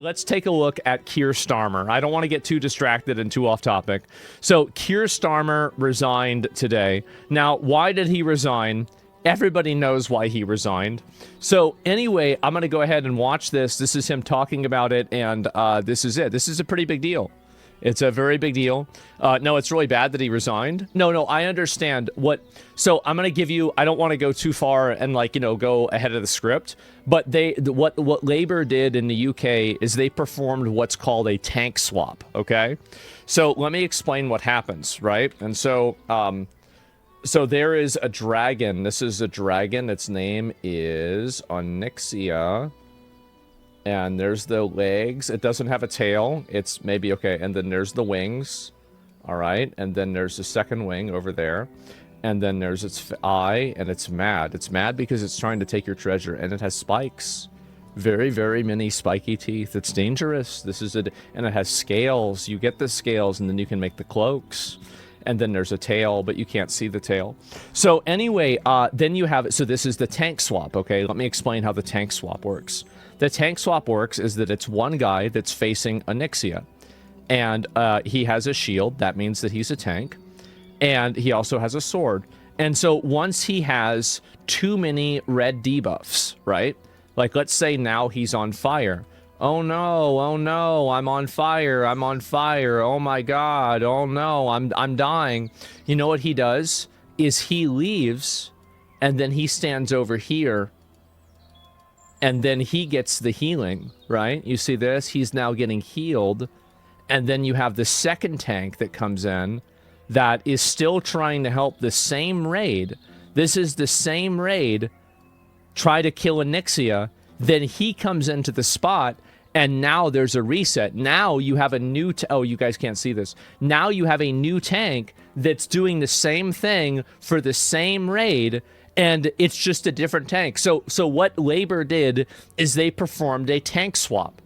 Let's take a look at Keir Starmer. I don't want to get too distracted and too off topic. So Keir Starmer resigned today. Now, why did he resign? Everybody knows why he resigned. So anyway, I'm going to go ahead and watch this. This is him talking about it, and this is it. This is a pretty big deal. It's a very big deal. No, it's really bad that he resigned. No, I understand what. So I'm gonna give you. I don't want to go too far and go ahead of the script. But what Labour did in the UK is they performed what's called a tank swap. Okay, so let me explain what happens, right? And so so there is a dragon. This is a dragon. Its name is Onyxia. And there's the legs. It doesn't have a tail. It's maybe okay. And then there's the wings. All right. And then there's the second wing over there. And then there's its eye, and it's mad. It's mad because it's trying to take your treasure, and it has spikes. Very, very many spiky teeth. It's dangerous. This is and it has scales. You get the scales, and then you can make the cloaks. And then there's a tail, but you can't see the tail. So anyway, then you have it. So this is the tank swap. Okay, let me explain how the tank swap works. The tank swap works is that it's one guy that's facing Onyxia, and he has a shield. That means that he's a tank, and he also has a sword. And so once he has too many red debuffs, right? Like let's say now he's on fire. Oh no, I'm on fire, oh my god, oh no, I'm dying. You know what he does? Is he leaves, and then he stands over here, and then he gets the healing, right? You see this? He's now getting healed. And then you have the second tank that comes in that is still trying to help the same raid. This is the same raid. Try to kill Onyxia. Then he comes into the spot, and now there's a reset. Now you have a new... oh, you guys can't see this. Now you have a new tank that's doing the same thing for the same raid, and it's just a different tank. So what Labour did is they performed a tank swap.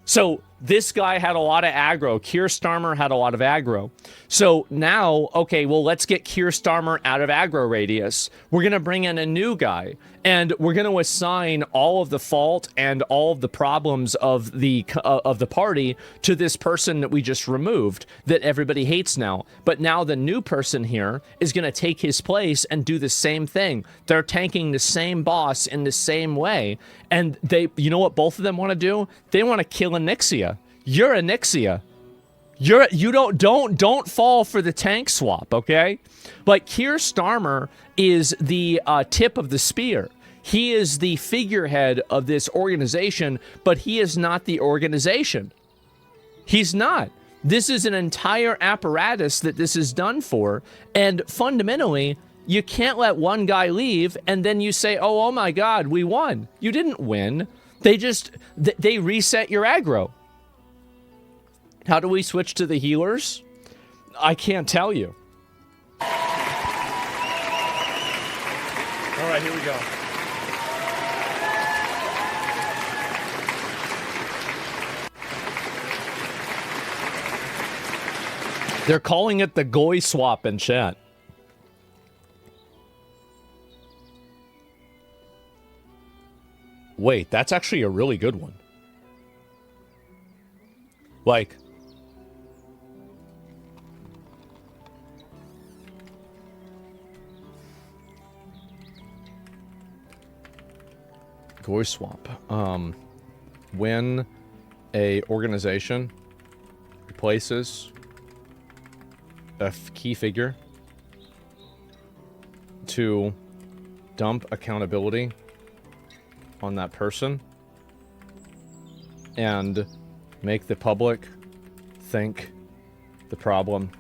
So this guy had a lot of aggro. Keir Starmer had a lot of aggro. So now, okay, well, let's get Keir Starmer out of aggro radius. We're going to bring in a new guy, and we're going to assign all of the fault and all of the problems of the party to this person that we just removed, that everybody hates now. But now the new person here is going to take his place and do the same thing. They're tanking the same boss in the same way. And you know what both of them want to do? They want to kill Onyxia. You're Onyxia. You don't fall for the tank swap, okay? But Keir Starmer is the tip of the spear. He is the figurehead of this organization, but he is not the organization. He's not. This is an entire apparatus that this is done for, and fundamentally, you can't let one guy leave and then you say, oh my god, we won. You didn't win. They reset your aggro. How do we switch to the healers? I can't tell you. All right, here we go. They're calling it the Goy swap in chat. Wait, that's actually a really good one. Like... Goy swap. When a organization replaces a key figure to dump accountability on that person and make the public think the problem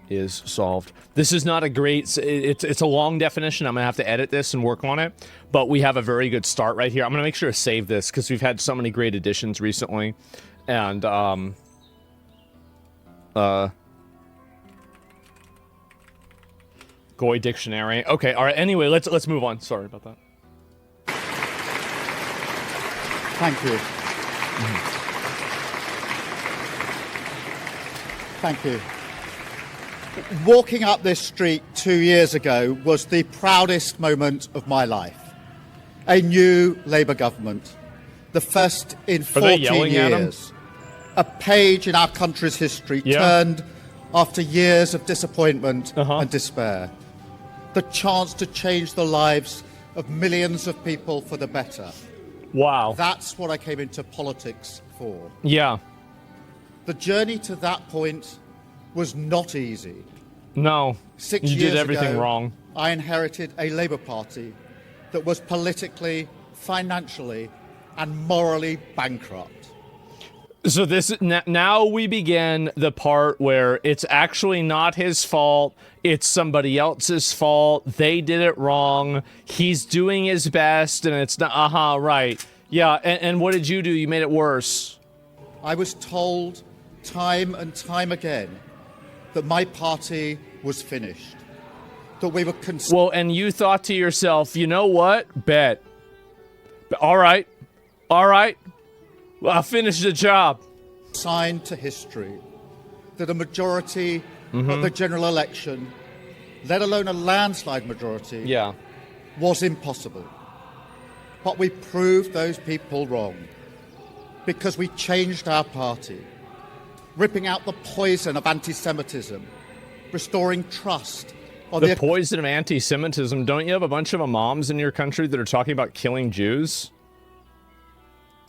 is solved. This is not a great... It's a long definition. I'm going to have to edit this and work on it. But we have a very good start right here. I'm going to make sure to save this because we've had so many great additions recently. And, Goy dictionary. Okay, all right. Anyway, let's move on. Sorry about that. Thank you. Thank you. Walking up this street 2 years ago was the proudest moment of my life. A new Labour government, the first in Are they 14 yelling at him? years. A page in our country's history Yeah. turned after years of disappointment Uh-huh. and despair. The chance to change the lives of millions of people for the better. Wow. That's what I came into politics for. Yeah. The journey to that point was not easy. No. 6 You years did everything ago, wrong. I inherited a Labour Party that was politically, financially, and morally bankrupt. So this now we begin the part where it's actually not his fault. It's somebody else's fault. They did it wrong. He's doing his best, and it's not. Right. Yeah. And what did you do? You made it worse. I was told time and time again that my party was finished, that we were Well, and you thought to yourself, you know what? Bet. All right. Well, I'll finish the job. signed to history, that a majority of the general election, let alone a landslide majority, Yeah. was impossible. But we proved those people wrong because we changed our party, ripping out the poison of anti-Semitism, restoring trust on The poison of anti-Semitism. Don't you have a bunch of imams in your country that are talking about killing Jews?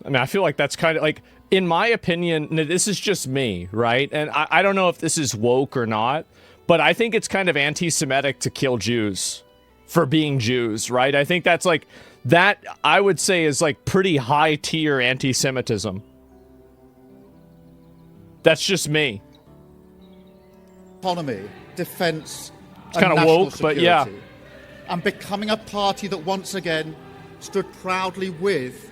I mean, I feel like that's kind of like, in my opinion, this is just me, right? And I don't know if this is woke or not, but I think it's kind of anti-Semitic to kill Jews for being Jews, right? I think that's like, that I would say is like pretty high tier anti-Semitism. That's just me. economy, defence, It's kind of woke, but yeah. And becoming a party that once again stood proudly with,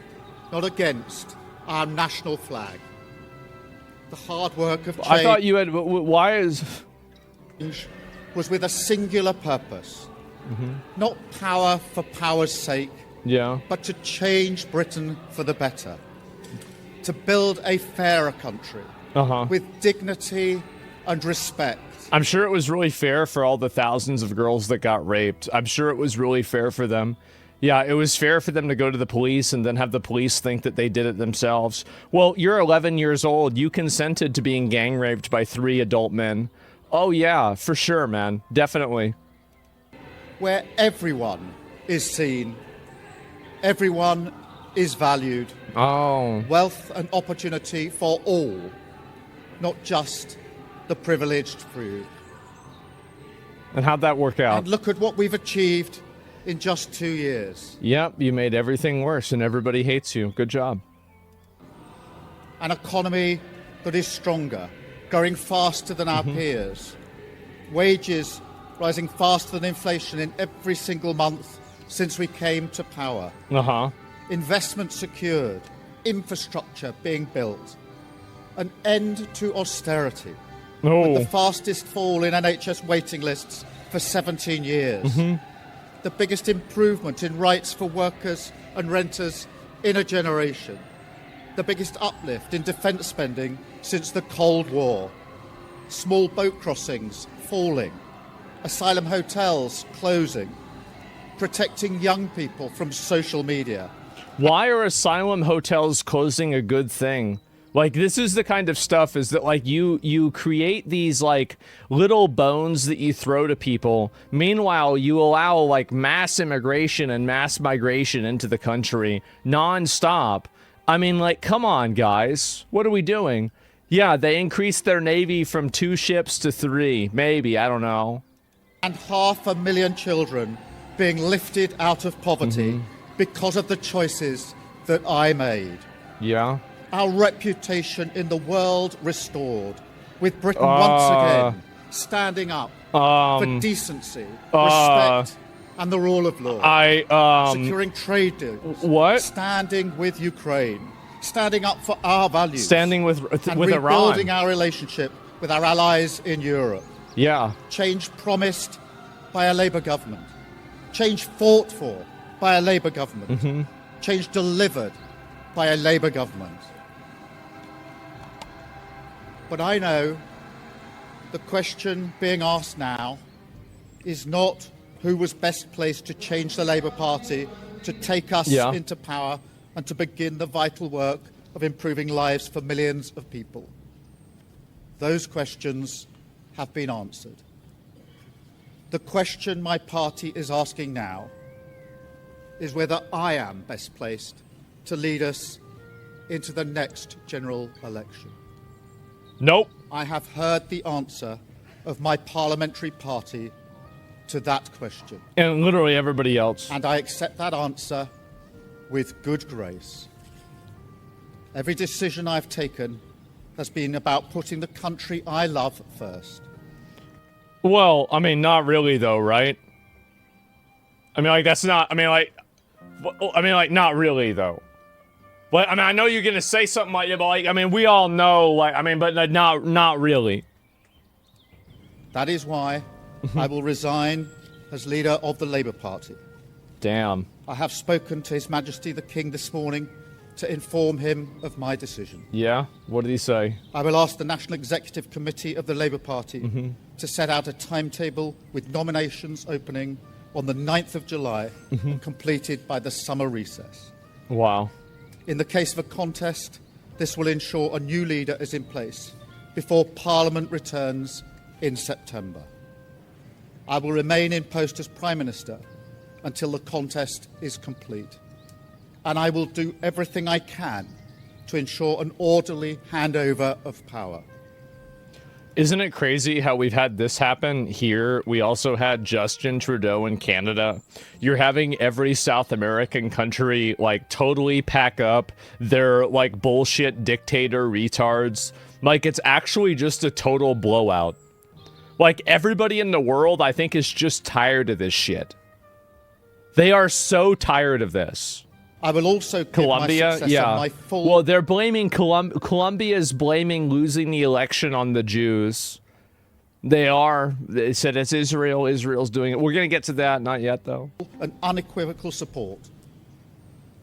not against, our national flag. The hard work of change I thought you had, why is... was with a singular purpose. Not power for power's sake, Yeah. but to change Britain for the better. To build a fairer country Uh-huh. with dignity and respect. I'm sure it was really fair for all the thousands of girls that got raped. I'm sure it was really fair for them. Yeah, it was fair for them to go to the police and then have the police think that they did it themselves. Well, you're 11 years old. You consented to being gang raped by 3 adult men. Oh, yeah, for sure, man. Definitely. Where everyone is seen, everyone is valued. Oh. Wealth and opportunity for all, not just the privileged few. And how'd that work out? And look at what we've achieved in just 2 years. Yep, you made everything worse and everybody hates you. Good job. An economy that is stronger, growing faster than our peers. Wages rising faster than inflation in every single month since we came to power. Uh-huh. Investment secured, infrastructure being built. An end to austerity. Oh. The fastest fall in NHS waiting lists for 17 years. The biggest improvement in rights for workers and renters in a generation. The biggest uplift in defence spending since the Cold War. Small boat crossings falling. Asylum hotels closing. Protecting young people from social media. Why are asylum hotels closing a good thing? Like, this is the kind of stuff is that, like, you create these, like, little bones that you throw to people. Meanwhile, you allow, like, mass immigration and mass migration into the country nonstop. I mean, like, come on, guys. What are we doing? Yeah, they increased their navy from 2 ships to 3. Maybe, I don't know. And 500,000 children being lifted out of poverty because of the choices that I made. Yeah. Our reputation in the world restored, with Britain once again standing up for decency, respect, and the rule of law. Securing trade deals. What? Standing with Ukraine. Standing up for our values. Standing with and Iran. rebuilding our relationship with our allies in Europe. Yeah. Change promised by a Labour government. Change fought for by a Labour government. Change delivered by a Labour government. But I know the question being asked now is not who was best placed to change the Labour Party to take us into power, and to begin the vital work of improving lives for millions of people? Those questions have been answered. The question my party is asking now is whether I am best placed to lead us into the next general election. Nope. I have heard the answer of my parliamentary party to that question. And literally everybody else. And I accept that answer with good grace. Every decision I've taken has been about putting the country I love first. Well, I mean, not really though, right? I mean, like, that's not, I mean, like, not really though. But, I mean, I know you're gonna say something like, yeah, but like, I mean, we all know, like, I mean, but not really. That is why I will resign as leader of the Labour Party. Damn. I have spoken to His Majesty the King this morning to inform him of my decision. Yeah? What did he say? I will ask the National Executive Committee of the Labour Party to set out a timetable with nominations opening on the 9th of July and completed by the summer recess. Wow. In the case of a contest, this will ensure a new leader is in place before Parliament returns in September. I will remain in post as Prime Minister until the contest is complete. And I will do everything I can to ensure an orderly handover of power. Isn't it crazy how we've had this happen here? We also had Justin Trudeau in Canada. You're having every South American country, like, totally pack up their, like, bullshit dictator retards. Like, it's actually just a total blowout. Like, everybody in the world, I think, is just tired of this shit. They are so tired of this. I will also give Colombia, my successor yeah. my full... Well, they're blaming Colombia's blaming losing the election on the Jews. They are. They said it's Israel. Israel's doing it. We're going to get to that. Not yet, though. An unequivocal support,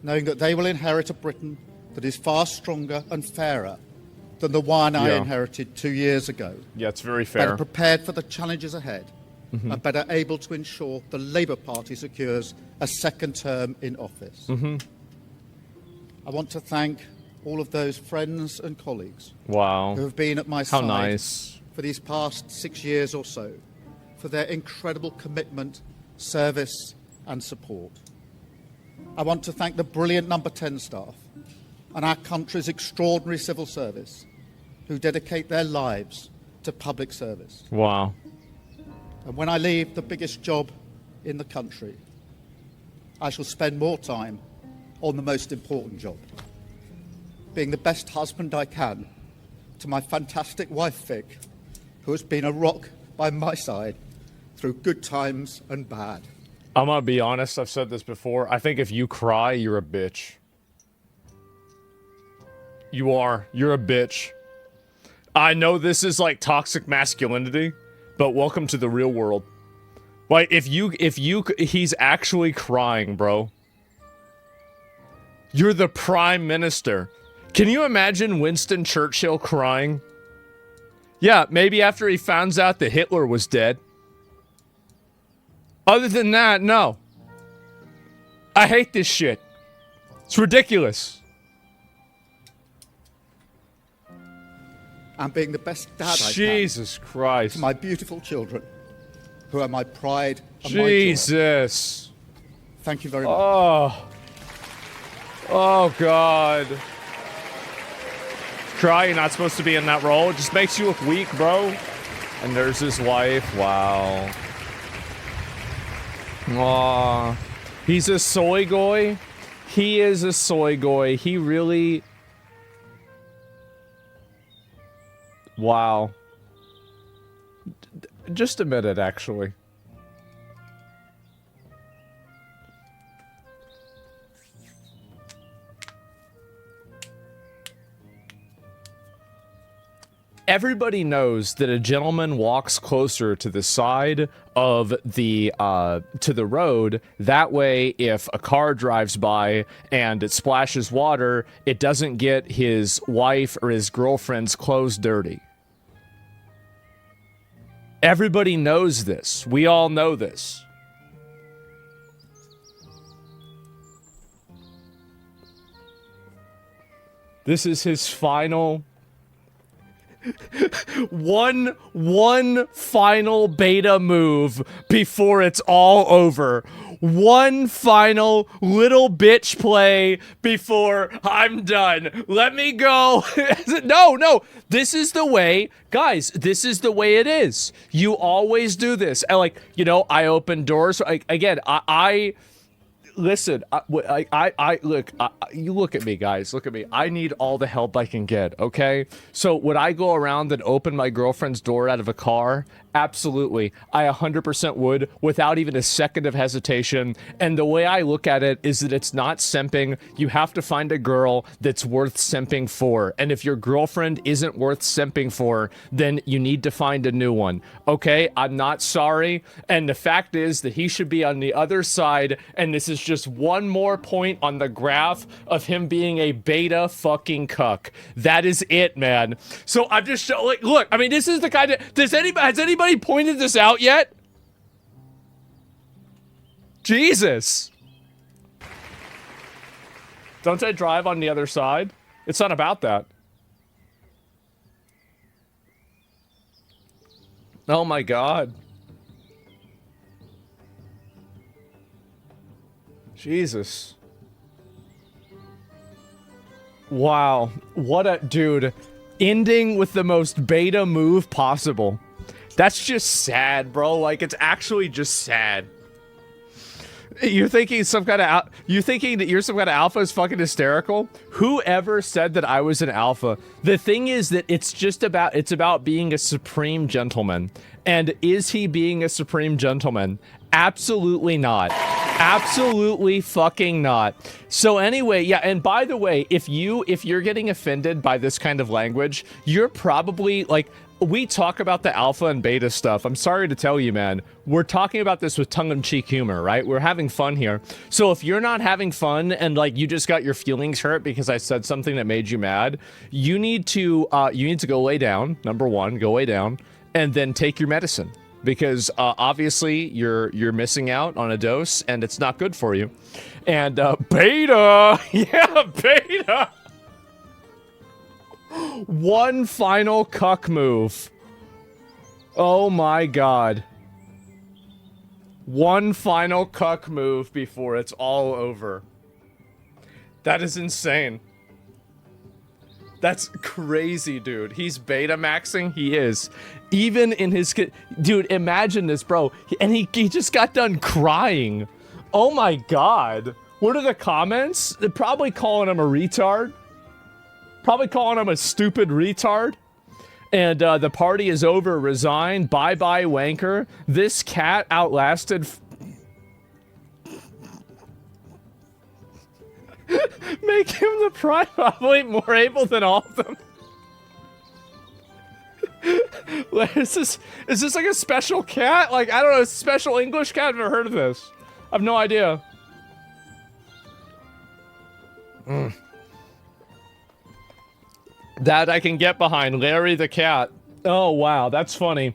knowing that they will inherit a Britain that is far stronger and fairer than the one I inherited 2 years ago. Yeah, it's very fair. Better prepared for the challenges ahead, and better able to ensure the Labour Party secures a second term in office. I want to thank all of those friends and colleagues Wow. who have been at my How side nice. for these past 6 years or so, for their incredible commitment, service and support. I want to thank the brilliant Number 10 staff and our country's extraordinary civil service who dedicate their lives to public service. Wow. And when I leave the biggest job in the country, I shall spend more time on the most important job, being the best husband I can to my fantastic wife, Vic, who has been a rock by my side through good times and bad. I'm going to be honest. I've said this before. I think if you cry, you're a bitch. You are. You're a bitch. I know this is like toxic masculinity, but welcome to the real world. Like, he's actually crying, bro. You're the prime minister. Can you imagine Winston Churchill crying? Yeah, maybe after he found out that Hitler was dead. Other than that, no. I hate this shit. It's ridiculous. And being the best dad I can Jesus Christ. to my beautiful children, who are my pride and my joy. Jesus. Thank you very much. Oh, God. Cry, you're not supposed to be in that role. It just makes you look weak, bro. And there's his wife. Wow. Aw. He's a soy goy. He is a soy goy. He really... Wow. Just a minute, actually. Everybody knows that a gentleman walks closer to the side of the to the road. That way, if a car drives by and it splashes water, it doesn't get his wife or his girlfriend's clothes dirty. Everybody knows this. We all know this. This is his final... one final beta move before it's all over. One final little bitch play before I'm done. Let me go. No. This is the way, guys, this is the way it is. You always do this. I I open doors. I listen, you look at me, guys. Look at me. I need all the help I can get, okay? So would I go around and open my girlfriend's door out of a car? Absolutely. I 100% would, without even a second of hesitation. And the way I look at it is that it's not simping. You have to find a girl that's worth simping for. And if your girlfriend isn't worth simping for, then you need to find a new one. Okay? I'm not sorry. And the fact is that he should be on the other side. And this is just one more point on the graph of him being a beta fucking cuck. That is it, man. So I'm just showing, look, I mean, this is the kind of, has anybody pointed this out yet? Jesus. Don't I drive on the other side? It's not about that. Oh my God. Jesus. Wow. What a dude. Ending with the most beta move possible. That's just sad, bro. Like, it's actually just sad. You're thinking some kind of you thinking that you're some kind of alpha is fucking hysterical? Whoever said that I was an alpha? The thing is that it's about being a supreme gentleman. And is he being a supreme gentleman? Absolutely not. Absolutely fucking not. So anyway, yeah, and by the way, if you're getting offended by this kind of language, you're probably like, we talk about the alpha and beta stuff. I'm sorry to tell you, man. We're talking about this with tongue-in-cheek humor, right? We're having fun here. So if you're not having fun and like you just got your feelings hurt because I said something that made you mad, you need to go lay down. Number one, go lay down, and then take your medicine. Because obviously you're missing out on a dose and it's not good for you. And beta, yeah, beta. One final cuck move. Oh my God. One final cuck move before it's all over. That is insane. That's crazy, dude. He's beta maxing. He is. Even in his... Dude, imagine this, bro. And he just got done crying. Oh my God. What are the comments? They're probably calling him a retard. Probably calling him a stupid retard. And the party is over. Resign. Bye-bye, wanker. This cat outlasted... Make him the prime, probably more able than all of them. Is this like a special cat? Like, I don't know, a special English cat? I've never heard of this. I have no idea. That I can get behind. Larry the cat. Oh, wow, that's funny.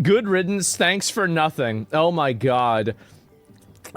Good riddance, thanks for nothing. Oh my God.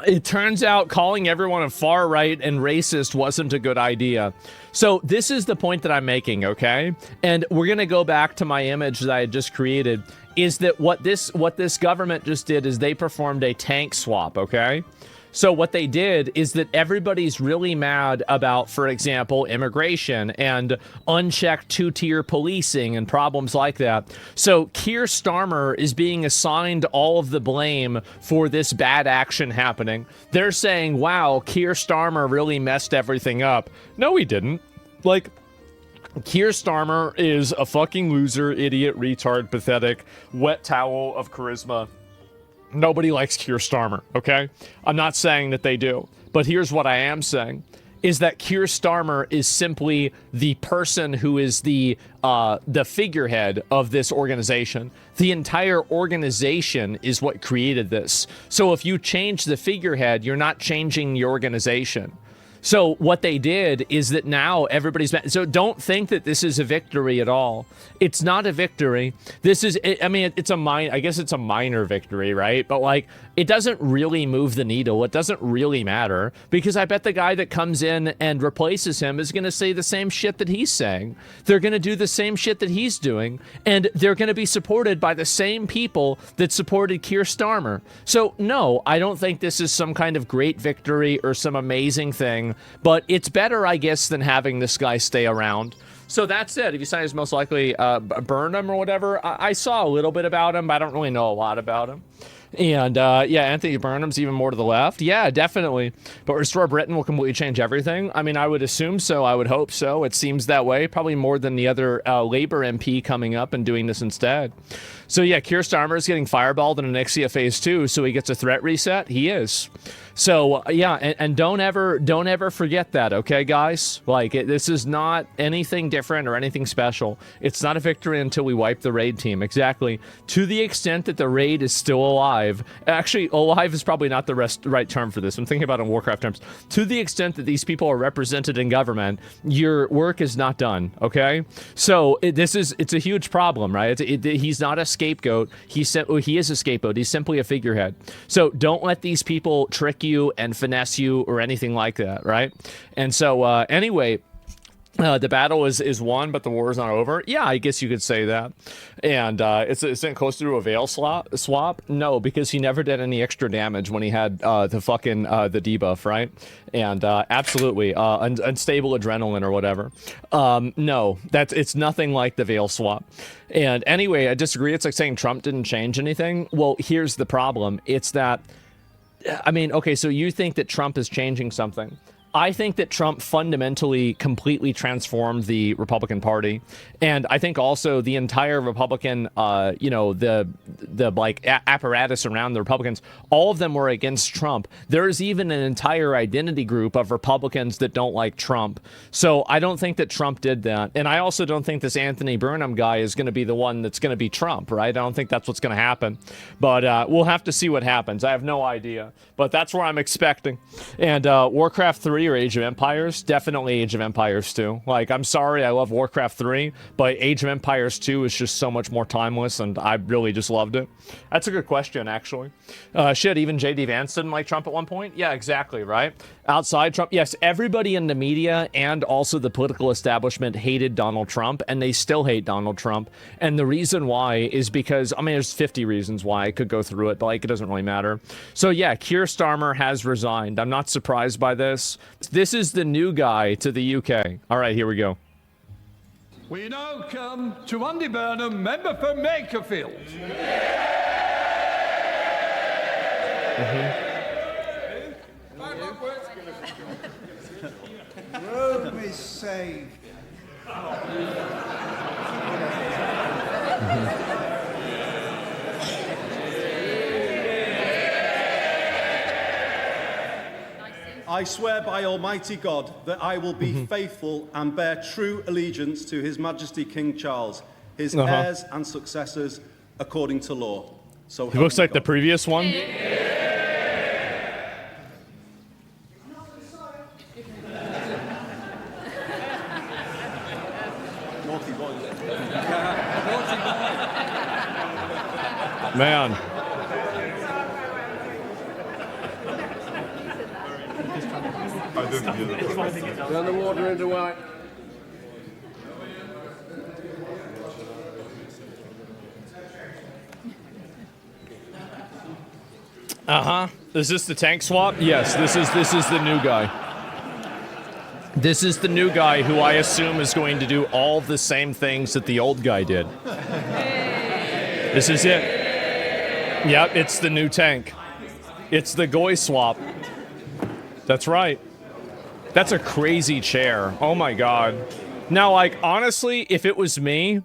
It turns out calling everyone a far right and racist wasn't a good idea. So this is the point that I'm making, okay? And we're gonna go back to my image that I had just created, is that what this government just did is they performed a tank swap, okay? So what they did is that everybody's really mad about, for example, immigration and unchecked two-tier policing and problems like that. So Keir Starmer is being assigned all of the blame for this bad action happening. They're saying, wow, Keir Starmer really messed everything up. No, he didn't. Like, Keir Starmer is a fucking loser, idiot, retard, pathetic, wet towel of charisma. Nobody likes Keir Starmer, okay? I'm not saying that they do. But here's what I am saying, is that Keir Starmer is simply the person who is the figurehead of this organization. The entire organization is what created this. So if you change the figurehead, you're not changing the organization. So what they did is that now everybody's back. So don't think that this is a victory at all. It's not a victory. This is, I mean, I guess it's a minor victory, right? But like, it doesn't really move the needle. It doesn't really matter, because I bet the guy that comes in and replaces him is going to say the same shit that he's saying. They're going to do the same shit that he's doing, and they're going to be supported by the same people that supported Keir Starmer. So no, I don't think this is some kind of great victory or some amazing thing, but it's better, I guess, than having this guy stay around. So that's it. If you say he's most likely Burnham or whatever, I saw a little bit about him, but I don't really know a lot about him. And yeah, Anthony Burnham's even more to the left. Yeah, definitely. But Restore Britain will completely change everything. I mean, I would assume so. I would hope so. It seems that way. Probably more than the other Labour MP coming up and doing this instead. So yeah, Keir Starmer is getting fireballed in Anixia Phase 2, so he gets a threat reset. He is. So yeah, and don't ever forget that, okay, guys? Like, this is not anything different or anything special. It's not a victory until we wipe the raid team. Exactly. To the extent that the raid is still alive. Actually, alive is probably not the right term for this. I'm thinking about it in Warcraft terms. To the extent that these people are represented in government, your work is not done, okay? So it's a huge problem, right? He's not a scapegoat. He is a scapegoat. He's simply a figurehead. So don't let these people trick you and finesse you or anything like that, right? And so anyway, the battle is won, but the war is not over. Yeah, I guess you could say that. And it's getting close to a Veil swap. No, because he never did any extra damage when he had the fucking the debuff, right? And absolutely unstable adrenaline or whatever. No, it's nothing like the Veil swap. And anyway, I disagree. It's like saying Trump didn't change anything. Well, here's the problem. It's that, I mean, okay, so you think that Trump is changing something. I think that Trump fundamentally completely transformed the Republican Party, and I think also the entire Republican, the like apparatus around the Republicans, all of them were against Trump. There's even an entire identity group of Republicans that don't like Trump. So I don't think that Trump did that, and I also don't think this Anthony Burnham guy is going to be the one that's going to be Trump, right? I don't think that's what's going to happen, but we'll have to see what happens. I have no idea, but that's where I'm expecting. And Warcraft 3 or Age of Empires, definitely Age of Empires 2. Like, I'm sorry, I love Warcraft 3, but Age of Empires 2 is just so much more timeless, and I really just loved it. That's a good question, actually. Shit, even J.D. Vance didn't like Trump at one point? Yeah, exactly, right? Outside Trump, yes, everybody in the media and also the political establishment hated Donald Trump, and they still hate Donald Trump. And the reason why is because, I mean, there's 50 reasons why. I could go through it, but like, it doesn't really matter. So yeah, Keir Starmer has resigned. I'm not surprised by this. This is the new guy to the UK. All right, here we go. We now come to Andy Burnham, member for Makerfield. Rome is saved. I swear by Almighty God that I will be faithful and bear true allegiance to His Majesty King Charles, his heirs and successors, according to law. So he looks like the previous one. Man. Turn the water into white. Is this the tank swap? Yes, this is the new guy. This is the new guy who I assume is going to do all the same things that the old guy did. This is it. Yep, it's the new tank. It's the Goy swap. That's right. That's a crazy chair. Oh my god. Now, like, honestly, if it was me,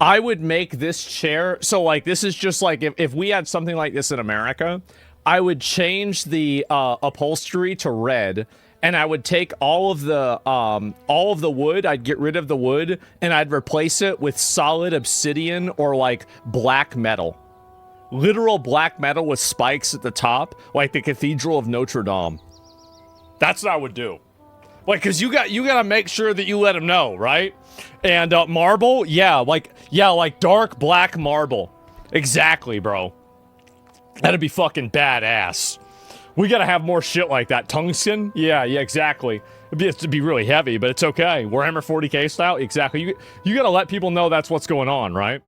I would make this chair... So, like, this is just like... If we had something like this in America, I would change the upholstery to red, and I would take all of the wood, I'd get rid of the wood, and I'd replace it with solid obsidian or, like, black metal. Literal black metal with spikes at the top, like the Cathedral of Notre Dame. That's what I would do. Like, cause you gotta make sure that you let them know, right? And marble, like dark black marble. Exactly, bro. That'd be fucking badass. We gotta have more shit like that. Tungsten? Yeah, exactly. It'd be really heavy, but it's okay. Warhammer 40k style? Exactly. You gotta let people know that's what's going on, right?